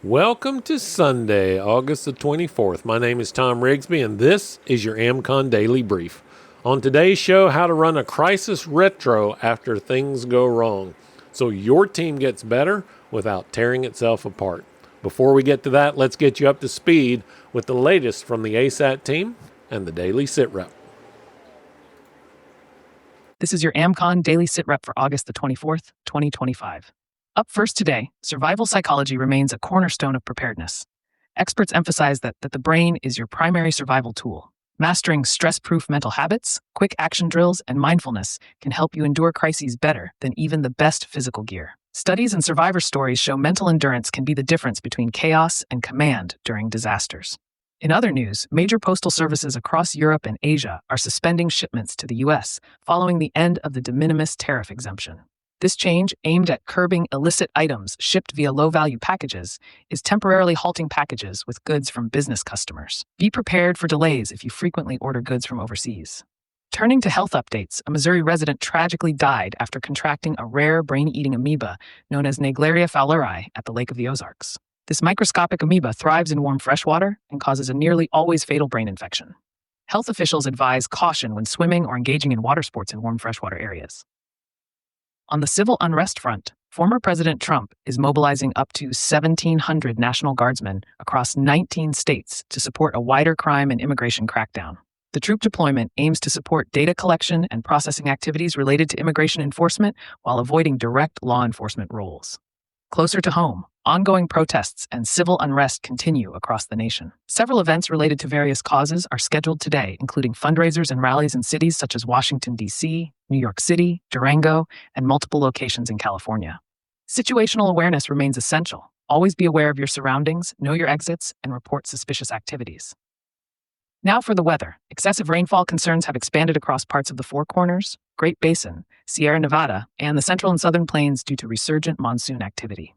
Welcome to Sunday, August the 24th. My name is Thom Rigsby, and this is your AmCon Daily Brief. On today's show, how to run a crisis retro after things go wrong, so your team gets better without tearing itself apart. Before we get to that, let's get you up to speed with the latest from the ASAT team and the Daily Sit Rep. This is your AmCon Daily Sit Rep for August the 24th, 2025. Up first today, survival psychology remains a cornerstone of preparedness. Experts emphasize that the brain is your primary survival tool. Mastering stress-proof mental habits, quick action drills, and mindfulness can help you endure crises better than even the best physical gear. Studies and survivor stories show mental endurance can be the difference between chaos and command during disasters. In other news, major postal services across Europe and Asia are suspending shipments to the U.S. following the end of the de minimis tariff exemption. This change, aimed at curbing illicit items shipped via low-value packages, is temporarily halting packages with goods from business customers. Be prepared for delays if you frequently order goods from overseas. Turning to health updates, a Missouri resident tragically died after contracting a rare brain-eating amoeba known as Naegleria fowleri at the Lake of the Ozarks. This microscopic amoeba thrives in warm freshwater and causes a nearly always fatal brain infection. Health officials advise caution when swimming or engaging in water sports in warm freshwater areas. On the civil unrest front, former President Trump is mobilizing up to 1,700 National Guardsmen across 19 states to support a wider crime and immigration crackdown. The troop deployment aims to support data collection and processing activities related to immigration enforcement while avoiding direct law enforcement roles. Closer to home, ongoing protests and civil unrest continue across the nation. Several events related to various causes are scheduled today, including fundraisers and rallies in cities such as Washington, D.C., New York City, Durango, and multiple locations in California. Situational awareness remains essential. Always be aware of your surroundings, know your exits, and report suspicious activities. Now for the weather. Excessive rainfall concerns have expanded across parts of the Four Corners, Great Basin, Sierra Nevada, and the Central and Southern Plains due to resurgent monsoon activity.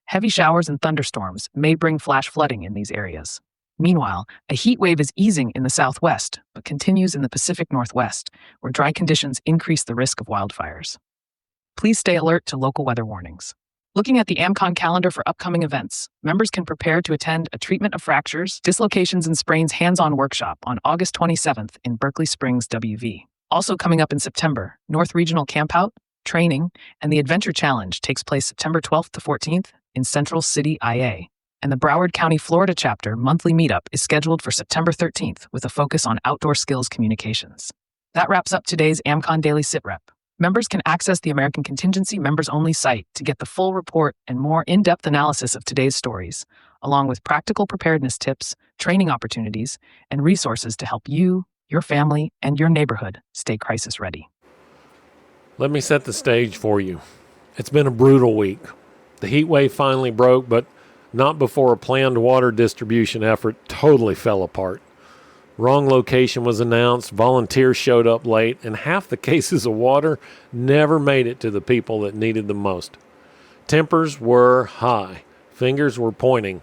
Heavy showers and thunderstorms may bring flash flooding in these areas. Meanwhile, a heat wave is easing in the southwest, but continues in the Pacific Northwest, where dry conditions increase the risk of wildfires. Please stay alert to local weather warnings. Looking at the AmCon calendar for upcoming events, members can prepare to attend a Treatment of Fractures, Dislocations and Sprains hands-on workshop on August 27th in Berkeley Springs, WV. Also coming up in September, North Regional Campout, Training, and the Adventure Challenge takes place September 12th to 14th in Central City, IA. And the Broward County, Florida chapter monthly meetup is scheduled for September 13th with a focus on outdoor skills communications. That wraps up today's AmCon Daily Sit Rep. Members can access the American Contingency members-only site to get the full report and more in-depth analysis of today's stories, along with practical preparedness tips, training opportunities, and resources to help you, your family, and your neighborhood stay crisis ready. Let me set the stage for you. It's been a brutal week. The heat wave finally broke, but not before a planned water distribution effort totally fell apart. Wrong location was announced, volunteers showed up late, and half the cases of water never made it to the people that needed them most. Tempers were high. Fingers were pointing.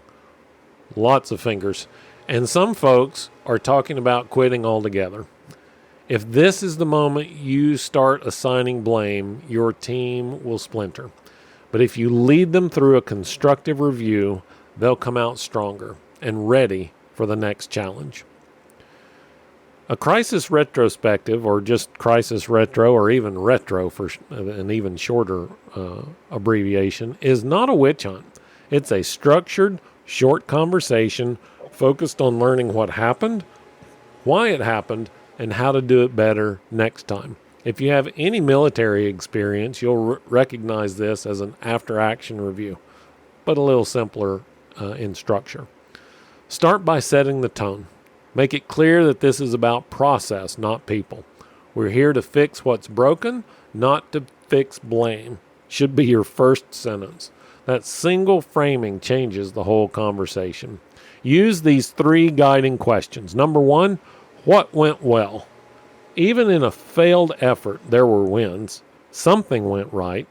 Lots of fingers. And some folks are talking about quitting altogether. If this is the moment you start assigning blame, your team will splinter. But if you lead them through a constructive review, they'll come out stronger and ready for the next challenge. A crisis retrospective, or just crisis retro, or even retro for an even shorter abbreviation, is not a witch hunt. It's a structured, short conversation focused on learning what happened, why it happened, and how to do it better next time. If you have any military experience, you'll recognize this as an after-action review, but a little simpler in structure. Start by setting the tone. Make it clear that this is about process, not people. We're here to fix what's broken, not to fix blame. Should be your first sentence. That single framing changes the whole conversation. Use these 3 guiding questions. Number 1, what went well? Even in a failed effort, there were wins. Something went right.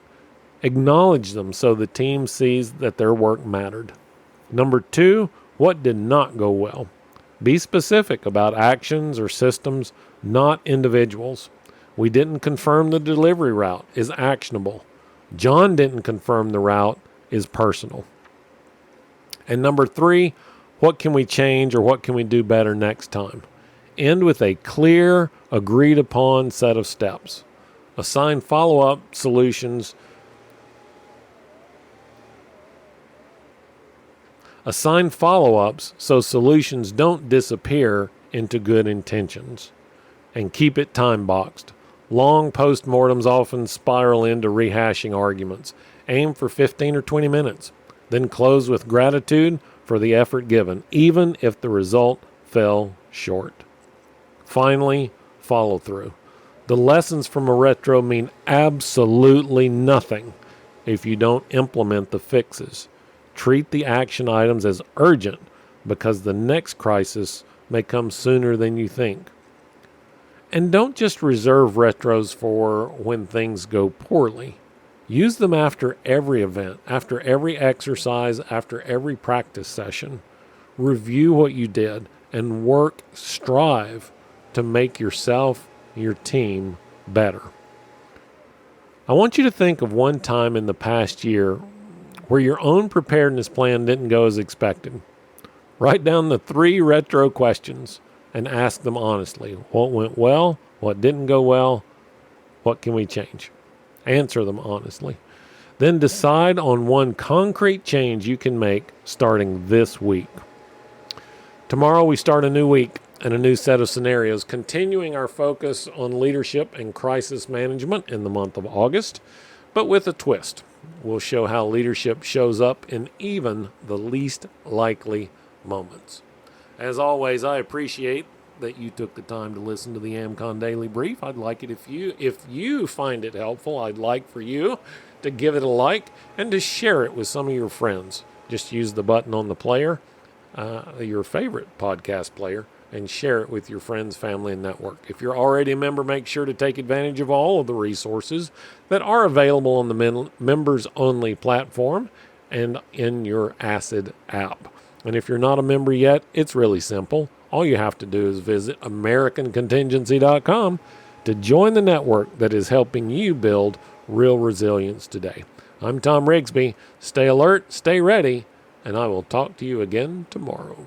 Acknowledge them so the team sees that their work mattered. Number 2, what did not go well? Be specific about actions or systems, not individuals. We didn't confirm the delivery route is actionable. John didn't confirm the route is personal. And number 3, what can we change or what can we do better next time? End with a clear, agreed upon set of steps. Assign follow-up solutions. Assign follow-ups so solutions don't disappear into good intentions. And keep it time-boxed. Long postmortems often spiral into rehashing arguments. Aim for 15 or 20 minutes. Then close with gratitude for the effort given, even if the result fell short. Finally, follow through. The lessons from a retro mean absolutely nothing if you don't implement the fixes. Treat the action items as urgent because the next crisis may come sooner than you think. And don't just reserve retros for when things go poorly. Use them after every event, after every exercise, after every practice session. Review what you did and strive to make yourself, your team, better. I want you to think of one time in the past year where your own preparedness plan didn't go as expected. Write down the 3 retro questions and ask them honestly. What went well? What didn't go well? What can we change? Answer them honestly. Then decide on one concrete change you can make starting this week. Tomorrow we start a new week and a new set of scenarios, continuing our focus on leadership and crisis management in the month of August, but with a twist. We'll show how leadership shows up in even the least likely moments. As always, I appreciate that you took the time to listen to the AmCon Daily Brief. I'd like it if you find it helpful, I'd like for you to give it a like and to share it with some of your friends. Just use the button on the player, your favorite podcast player, and share it with your friends, family, and network. If you're already a member, make sure to take advantage of all of the resources that are available on the members-only platform and in your ACID app. And if you're not a member yet, it's really simple. All you have to do is visit AmericanContingency.com to join the network that is helping you build real resilience today. I'm Thom Rigsby. Stay alert, stay ready, and I will talk to you again tomorrow.